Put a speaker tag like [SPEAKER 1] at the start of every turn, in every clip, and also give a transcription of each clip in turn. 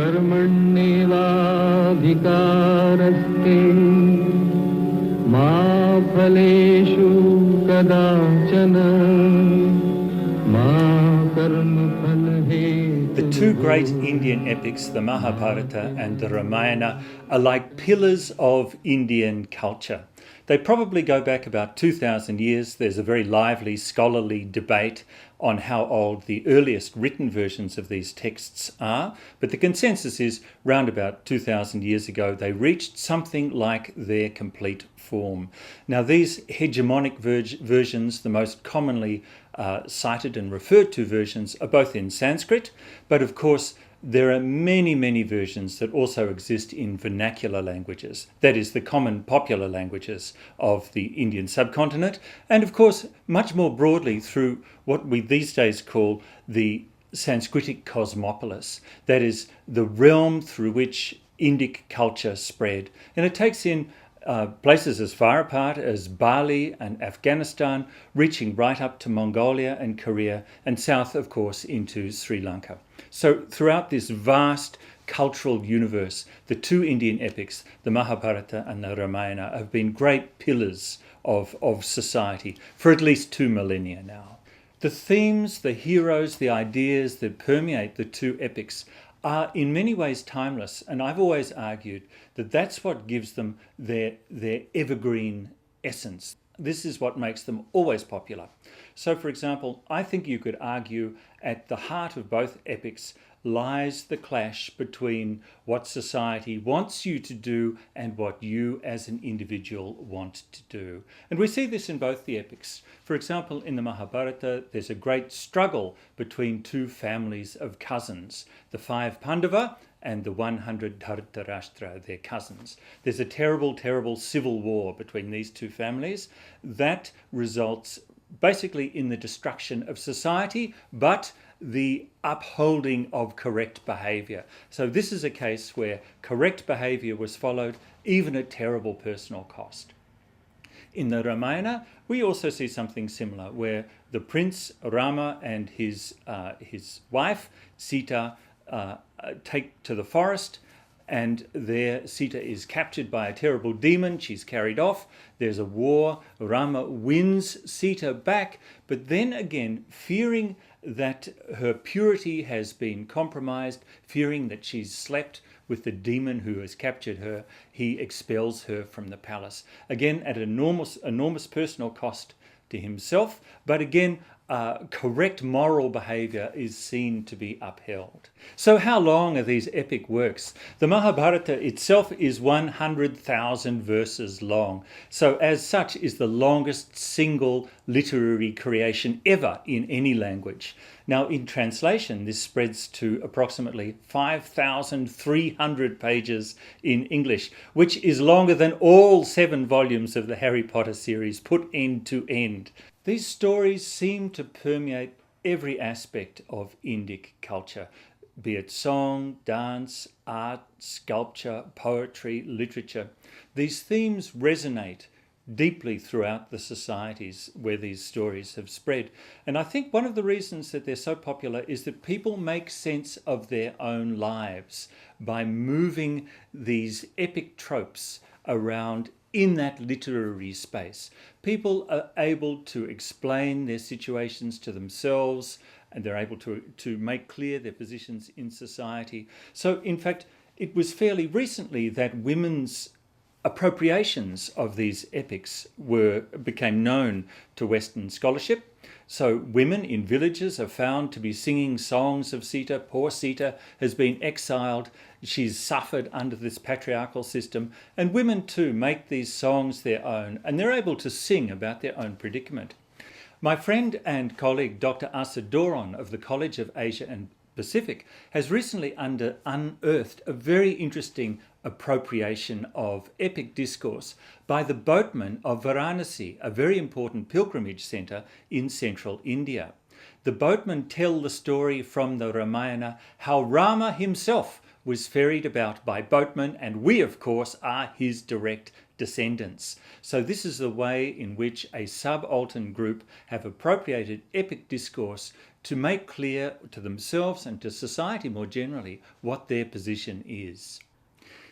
[SPEAKER 1] कर्मण्येवाधिकारस्ते मा फलेषु कदाचन मा कर्मफलहेतुः.
[SPEAKER 2] The two great Indian epics, the Mahabharata and the Ramayana, are like pillars of Indian culture. They probably go back about 2,000 years. There's a very lively scholarly debate on how old the earliest written versions of these texts are, but the consensus is round about 2,000 years ago they reached something like their complete form. Now these hegemonic versions, the most commonly cited and referred to versions, are both in Sanskrit, but of course there are many, many versions that also exist in vernacular languages, that is, the common popular languages of the Indian subcontinent, and of course, much more broadly through what we these days call the Sanskritic cosmopolis, that is, the realm through which Indic culture spread. And it takes in places as far apart as Bali and Afghanistan, reaching right up to Mongolia and Korea, and south, of course, into Sri Lanka. So throughout this vast cultural universe, the two Indian epics, the Mahabharata and the Ramayana, have been great pillars of society for at least 2 millennia now. The themes, the heroes, the ideas that permeate the two epics are in many ways timeless, and I've always argued that that's what gives them their evergreen essence. This is what makes them always popular. So, for example, I think you could argue at the heart of both epics lies the clash between what society wants you to do and what you as an individual want to do. And we see this in both the epics. For example, in the Mahabharata, there's a great struggle between two families of cousins, the 5 Pandava and the 100 Dhritarashtra, their cousins. There's a terrible, terrible civil war between these two families that results basically in the destruction of society, but the upholding of correct behaviour. So this is a case where correct behaviour was followed, even at terrible personal cost. In the Ramayana, we also see something similar, where the prince Rama and his wife Sita take to the forest, and there Sita is captured by a terrible demon. She's carried off. There's a war. Rama wins Sita back, but then again, fearing that her purity has been compromised, fearing that she's slept with the demon who has captured her, he expels her from the palace. Again, at enormous personal cost to himself, but again, correct moral behaviour is seen to be upheld. So how long are these epic works? The Mahabharata itself is 100,000 verses long, so as such is the longest single literary creation ever in any language. Now in translation, this spreads to approximately 5,300 pages in English, which is longer than all 7 volumes of the Harry Potter series put end to end. These stories seem to permeate every aspect of Indic culture, be it song, dance, art, sculpture, poetry, literature. These themes resonate deeply throughout the societies where these stories have spread. And I think one of the reasons that they're so popular is that people make sense of their own lives by moving these epic tropes around in that literary space. People are able to explain their situations to themselves, and they're able to make clear their positions in society. So in fact, it was fairly recently that women's appropriations of these epics became known to Western scholarship. So women in villages are found to be singing songs of Sita. Poor Sita has been exiled. She's suffered under this patriarchal system. And women too make these songs their own, and they're able to sing about their own predicament. My friend and colleague Dr. Asa Doron of the College of Asia and Pacific has recently unearthed a very interesting appropriation of epic discourse by the boatmen of Varanasi, a very important pilgrimage centre in central India. The boatmen tell the story from the Ramayana how Rama himself was ferried about by boatmen, and we, of course, are his direct descendants. So this is the way in which a subaltern group have appropriated epic discourse to make clear to themselves and to society more generally what their position is.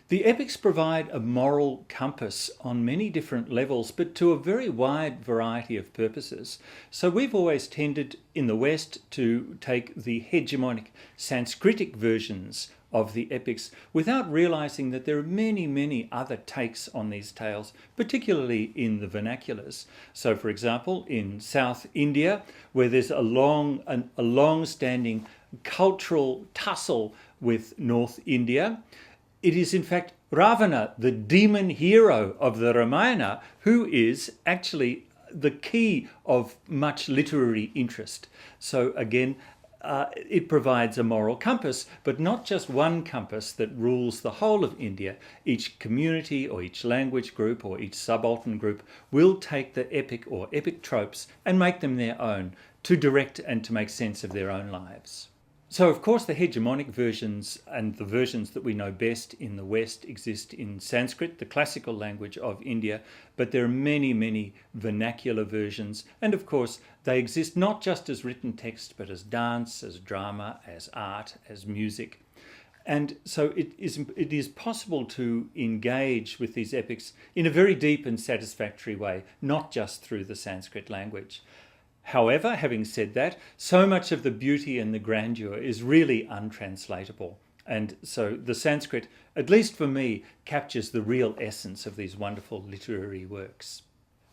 [SPEAKER 2] The epics provide a moral compass on many different levels, but to a very wide variety of purposes. So we've always tended in the West to take the hegemonic Sanskritic versions of the epics without realizing that there are many, many other takes on these tales, particularly in the vernaculars. So, for example, in South India, where there's a long-standing cultural tussle with North India, it is in fact Ravana, the demon hero of the Ramayana, who is actually the key of much literary interest. So again, it provides a moral compass, but not just one compass that rules the whole of India. Each community or each language group or each subaltern group will take the epic or epic tropes and make them their own to direct and to make sense of their own lives. So, of course, the hegemonic versions and the versions that we know best in the West exist in Sanskrit, the classical language of India, but there are many, many vernacular versions. And, of course, they exist not just as written text, but as dance, as drama, as art, as music. And so it is possible to engage with these epics in a very deep and satisfactory way, not just through the Sanskrit language. However, having said that, so much of the beauty and the grandeur is really untranslatable. And so the Sanskrit, at least for me, captures the real essence of these wonderful literary works.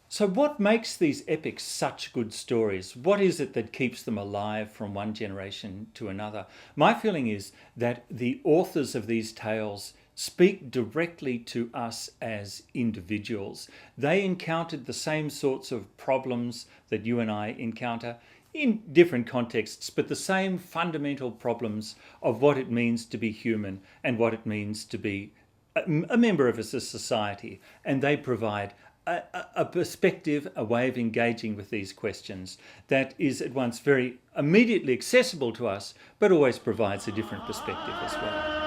[SPEAKER 2] So what makes these epics such good stories? What is it that keeps them alive from one generation to another? My feeling is that the authors of these tales speak directly to us as individuals. They encountered the same sorts of problems that you and I encounter in different contexts, but the same fundamental problems of what it means to be human and what it means to be a member of a society. And they provide a perspective, a way of engaging with these questions that is at once very immediately accessible to us, but always provides a different perspective as well.